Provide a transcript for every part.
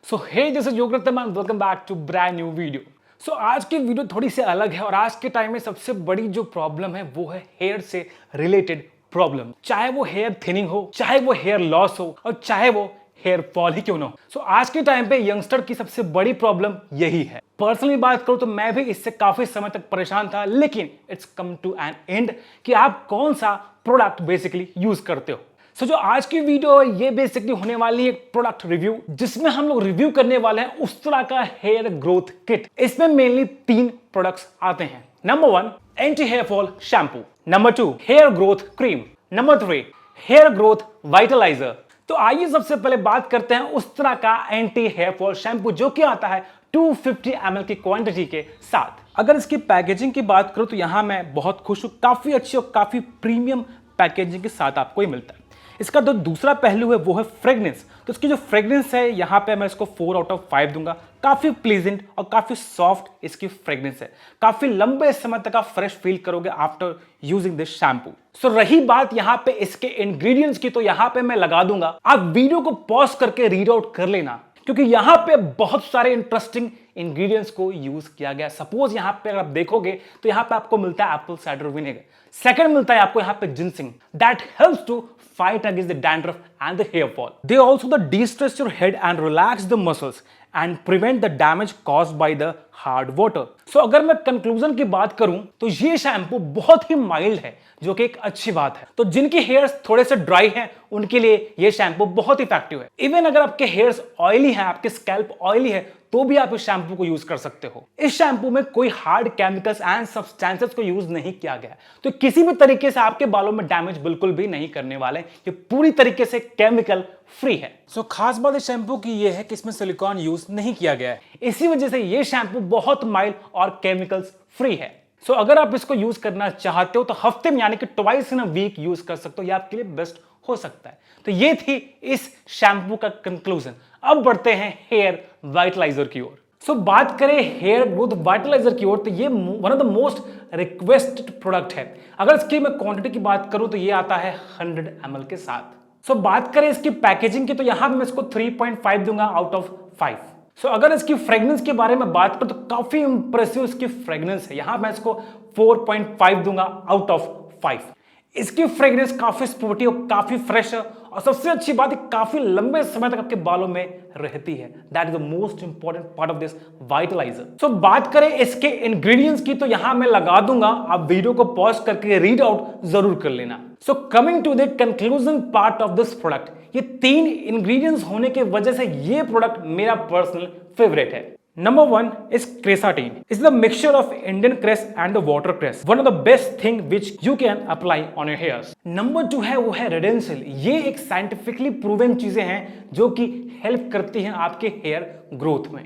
So hey this is Yogesh man, welcome back to brand new video. So आज की video थोड़ी सी अलग है और आज के टाइम में सबसे बड़ी जो प्रॉब्लम है वो है हेयर से रिलेटेड प्रॉब्लम। चाहे वो हेयर थिनिंग हो, चाहे वो हेयर लॉस हो और चाहे वो हेयर फॉल ही क्यों ना हो। सो आज के टाइम पे यंगस्टर की सबसे बड़ी प्रॉब्लम यही है। पर्सनली बात करूं तो मैं भी इससे काफी समय तक परेशान था, लेकिन it's come to an end कि आप कौन सा प्रोडक्ट बेसिकली यूज करते हो। सो जो आज की वीडियो है ये बेसिकली होने वाली है एक प्रोडक्ट रिव्यू, जिसमें हम लोग रिव्यू करने वाले हैं उस्तरा का हेयर ग्रोथ किट। इसमें मेनली 3 प्रोडक्ट्स आते हैं। Number 1 anti hair fall shampoo, number 2 hair growth cream, number 3 hair growth vitaliser. तो आइए सबसे पहले बात करते हैं उस्तरा का एंटी हेयर फॉल शैम्पू, जो कि आता है 250 ml की क्वांटिटी के साथ। अगर इसकी पैकेजिंग की बात करूं तो यहां मैं बहुत खुश हूं, काफी अच्छी और काफी प्रीमियम पैकेजिंग के साथ आपको ये मिलता है। इसका जो दूसरा पहलू है वो है फ्रेग्रेंस। तो इसकी जो फ्रेग्रेंस है यहाँ पे मैं इसको 4 आउट ऑफ 5 दूंगा। काफी प्लीजेंट और काफी सॉफ्ट इसकी फ्रेग्रेंस है। काफी लंबे समय तक आप फ्रेश फील करोगे आफ्टर यूजिंग दिस शैम्पू। सो रही बात यहाँ पे इसके इंग्रेडिएंट्स की, तो यहाँ पे मैं लगा दूंगा, आप वीडियो को पॉज करके रीड आउट कर लेना, क्योंकि यहां पे बहुत सारे इंटरेस्टिंग इंग्रेडिएंट्स को यूज किया गया। सपोज यहां पे अगर आप देखोगे तो यहां पे आपको मिलता है एप्पल साइडर विनेगर। सेकंड मिलता है आपको यहां पे ginseng, that helps to fight against the dandruff and the hair fall. They also de-stress your head and relax the muscles and prevent the damage caused by the hard water. So अगर मैं conclusion की बात करूं तो ये shampoo बहुत ही mild है, जो कि एक अच्छी बात है। तो जिनकी हेयर्स थोड़े से ड्राई हैं उनके लिए ये शैम्पू बहुत इफेक्टिव है। इवन अगर आपके हेयर्स ऑयली हैं, आपके स्कैल्प ऑयली है, तो भी आप इस शैम्पू को यूज कर सकते हो। इस शैम्पू में कोई हार्ड केमिकल्स एंड सब्सटेंसेस को यूज नहीं किया गया, तो किसी भी तरीके से आपके बालों में डैमेज बिल्कुल भी नहीं करने वाले। ये पूरी तरीके से केमिकल फ्री है। सो खास बात इस शैम्पू की ये है कि इसमें सिलिकॉन यूज नहीं किया गया है। इसी वजह से ये शैम्पू बहुत माइल्ड और केमिकल्स फ्री है। सो अगर आप इसको यूज करना चाहते हो तो हफ्ते में यानी कि twice in a week use कर सकते हो, ये आपके लिए बेस्ट हो सकता है। तो ये थी इस शैम्पू का कंक्लूजन। अब बढ़ते हैं हेयर वाइटलाइजर की ओर। सो बात करें हेयर ग्रोथ वाइटलाइजर की ओर, तो ये one of the most requested product है। अगर इसकी मैं क्वांटिटी की बात करूं तो ये आता है 100 ml के साथ। सो बात करें इसकी पैकेजिंग की, तो यहां मैं इसको 3.5 दूंगा आउट ऑफ 5। सो अगर इसकी फ्रेग्रेंस के बारे में बात करूं तो काफी इंप्रेसिव इसकी फ्रेग्रेंस है। यहां मैं इसको 4.5 दूंगा आउट ऑफ 5। इसकी फ्रेग्रेंस काफी स्पोर्टी और काफी फ्रेश है, और सबसे अच्छी बात है काफी लंबे समय तक आपके बालों में रहती है। That is the most important part of this vitaliser. So बात करें इसके इंग्रेडिएंट्स की, तो यहां मैं लगा दूंगा, आप वीडियो को पॉज करके रीड आउट जरूर कर लेना। So coming to the conclusion part of this product, ये 3 इंग्रेडिएंट्स होने की वजह से ये प्रोडक्ट मेरा पर्सनल फेवरेट है। Number 1 is Cressatine. It's the mixture of Indian cress and the watercress. One of the best thing which you can apply on your hairs. Number 2 है वो है Redensil. ये एक साइंटिफिकली प्रूवन चीजें हैं जो कि हेल्प करती हैं आपके हेयर ग्रोथ में।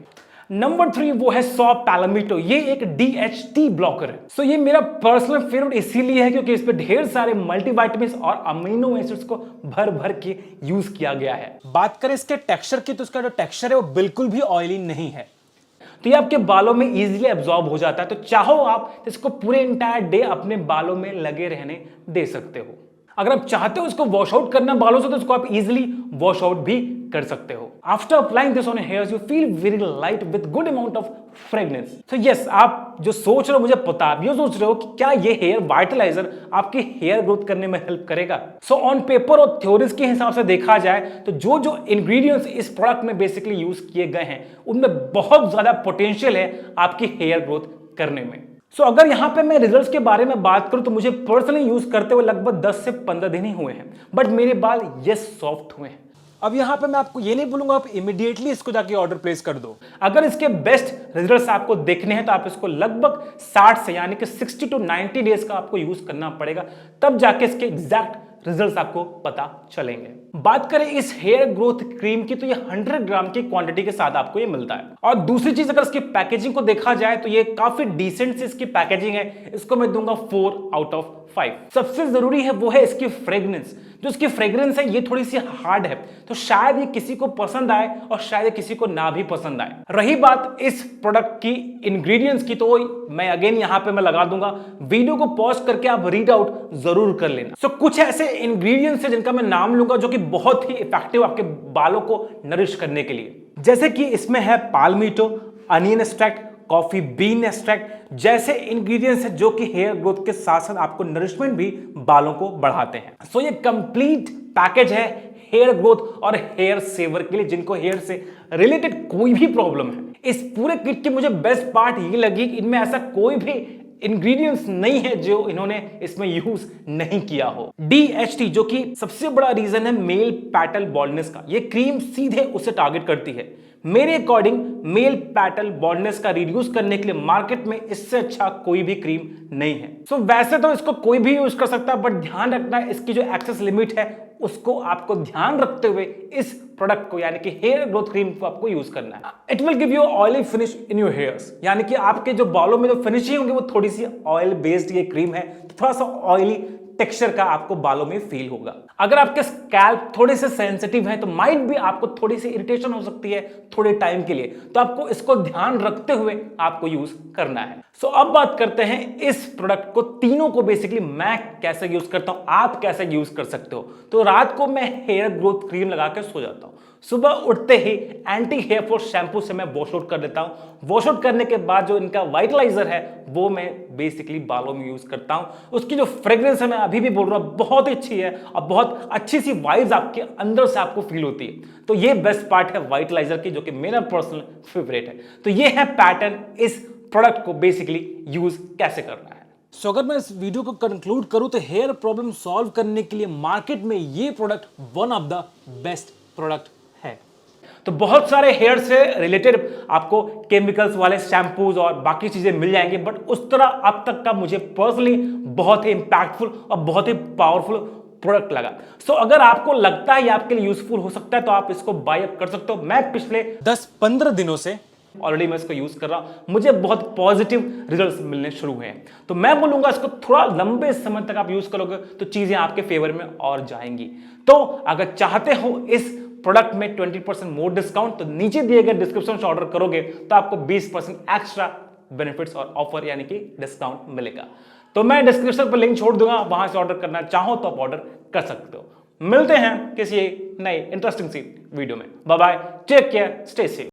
नंबर 3 वो है सॉ पैलामिटो। ये एक DHT ब्लॉकर है। सो ये मेरा पर्सनल फेवरेट इसीलिए है क्योंकि इस पे ढेर सारे मल्टीविटामिन्स और अमीनो एसिड्स को भर भर के यूज किया गया है। बात करें इसके टेक्सचर की, तो इसका जो टेक्सचर है वो बिल्कुल भी ऑयली नहीं है, तो ये आपके बालों में इजीली एब्जॉर्ब हो जाता है। तो चाहो आप इसको पूरे इंटायर डे अपने बालों में लगे रहने दे सकते हो। अगर आप चाहते हो इसको वॉश आउट करना बालों से, तो इसको आप इजीली वॉश आउट भी कर सकते हो। After applying this on your hairs you feel very light with good amount of fragrance. So yes, आप जो सोच रहे हो, मुझे पता आप ये सोच रहे हो कि क्या ये हेयर वाइटलाइजर आपके हेयर ग्रोथ करने में हेल्प करेगा। सो ऑन पेपर और थ्योरीज के हिसाब से देखा जाए तो जो जो इंग्रेडिएंट्स इस प्रोडक्ट में बेसिकली यूज किए गए हैं उनमें बहुत ज्यादा पोटेंशियल है आपकी हेयर ग्रोथ करने में। सो अगर यहां पे मैं रिजल्ट्स के बारे में बात करूं तो मुझे पर्सनली यूज करते हुए लगभग 10 से 15 दिन ही हुए हैं, बट मेरे बाल ये सॉफ्ट हुए हैं। अब यहां पे मैं आपको ये नहीं बोलूंगा आप इमीडिएटली इसको जाके ऑर्डर प्लेस कर दो। अगर इसके बेस्ट रिजल्ट्स आपको देखने हैं तो आप इसको लगभग 60 से यानी कि 60 to 90 डेज का आपको यूज करना पड़ेगा, तब जाके इसके एग्जैक्ट रिजल्ट्स आपको पता चलेंगे। बात करें इस हेयर ग्रोथ क्रीम की, तो ये 100 ग्राम की क्वांटिटी के साथ आपको ये मिलता है। और दूसरी चीज, अगर इसकी पैकेजिंग को देखा जाए तो ये काफी डिसेंट सी इसकी पैकेजिंग है। इसको मैं दूंगा 4 आउट ऑफ 5। सबसे जरूरी है वो है इसकी फ्रेग्रेंस। जो इसकी फ्रेग्रेंस है ये थोड़ी सी हार्ड है, तो शायद ये किसी को पसंद आए और शायद ये किसी को ना भी पसंद आए। रही बात इस प्रोडक्ट की इंग्रेडिएंट्स की, तो मैं अगेन यहां पे मैं लगा दूंगा, वीडियो को पॉज करके आप रीड आउट जरूर कर लेना। सो कुछ ऐसे इंग्रेडिएंट्स है जिनका मैं नाम लूंगा जो कि बहुत ही इफेक्टिव आपके बालों को नरिश करने के लिए। जैसे कि इसमें है palmetto, onion extract, coffee bean extract जैसे इंग्रेडिएंट्स हैं जो कि हेयर ग्रोथ के साथ साथ आपको नरिशमेंट भी बालों को बढ़ाते हैं। सो ये कंप्लीट पैकेज है हेयर ग्रोथ और हेयर सेवर के लिए, जिनको हेयर से रिलेटेड कोई भी प्रॉब्लम है। इस पूरे किट की मुझे बेस्ट पार्ट ये लगी कि इनमें ऐसा कोई भी इंग्रेडिएंट्स नहीं है जो इन्होंने इसमें यूज नहीं किया हो। DHT जो कि सबसे बड़ा रीजन है मेल पैटल बॉल्डनेस का, ये क्रीम सीधे उसे टारगेट करती है। मेरे अकॉर्डिंग मेल पैटल बॉल्डनेस का रिड्यूस करने के लिए मार्केट में इससे अच्छा कोई भी क्रीम नहीं है। सो वैसे तो इसको कोई भी यूज कर सकता है, बट ध्यान रखना इसकी जो एक्सेस लिमिट है उसको आपको ध्यान रखते हुए इस प्रोडक्ट को यानी कि हेयर ग्रोथ क्रीम को आपको यूज करना है। It will give you oily finish in your hairs, यानी कि आपके जो बालों में जो फिनिशिंग होंगी वो थोड़ी सी ऑयल बेस्ड ये क्रीम है, तो थोड़ा सा ऑयली टेक्सचर का आपको बालों में फील होगा। अगर आपके स्कैल्प थोड़े से सेंसिटिव हैं तो माइट भी आपको थोड़ी सी इरिटेशन हो सकती है थोड़े टाइम के लिए, तो आपको इसको ध्यान रखते हुए आपको यूज करना है। सो अब बात करते हैं इस प्रोडक्ट को तीनों को बेसिकली मैं कैसे यूज करता हूं, आप कैसे यूज कर सकते हो। तो रात को मैं हेयर ग्रोथ क्रीम लगा के सो जाता हूं, सुबह उठते ही एंटी हेयर फॉल शैम्पू से मैं वॉश आउट कर देता हूं। वॉश आउट करने के बाद जो इनका वाइटलाइजर है वो मैं बेसिकली बालों में यूज करता हूं। उसकी जो फ्रेग्रेंस है मैं अभी भी बोल रहा हूं बहुत ही अच्छी है और बहुत अच्छी सी वाइब्स आपके अंदर से आपको फील होती है। तो ये बेस्ट पार्ट है वाइटलाइजर की, जो कि मेरा पर्सनल फेवरेट है। तो ये है पैटर्न इस प्रोडक्ट को बेसिकली यूज कैसे करना है। सो अगर मैं इस वीडियो को कंक्लूड करूं तो हेयर प्रॉब्लम सॉल्व करने के लिए मार्केट में ये product one of the best product है। तो बहुत सारे हेयर से रिलेटेड आपको केमिकल्स वाले शैम्पूज और बाकी चीजें मिल जाएंगे, बट उस तरह अब तक का मुझे पर्सनली बहुत ही इंपैक्टफुल और बहुत ही पावरफुल प्रोडक्ट लगा। सो अगर आपको लगता है ये आपके लिए यूजफुल हो सकता है तो आप इसको बाय अप कर सकते हो। मैं पिछले 10-15 दिनों से ऑलरेडी मैं इसको यूज कर रहा हूं, मुझे बहुत पॉजिटिव रिजल्ट्स मिलने शुरू हुए हैं। तो मैं बोलूंगा इसको थोड़ा लंबे समय तक आप यूज करोगे तो चीजें आपके फेवर में और जाएंगी। तो अगर चाहते हो इस प्रोडक्ट में 20% मोर डिस्काउंट, तो नीचे दिए गए डिस्क्रिप्शन से ऑर्डर करोगे तो आपको 20% एक्स्ट्रा बेनिफिट्स और ऑफर यानी कि डिस्काउंट मिलेगा। तो मैं डिस्क्रिप्शन पर लिंक छोड़ दूंगा, वहां से ऑर्डर करना चाहो तो आप ऑर्डर कर सकते हो। मिलते हैं किसी नई इंटरेस्टिंग सी वीडियो में। Bye bye, take care, stay safe.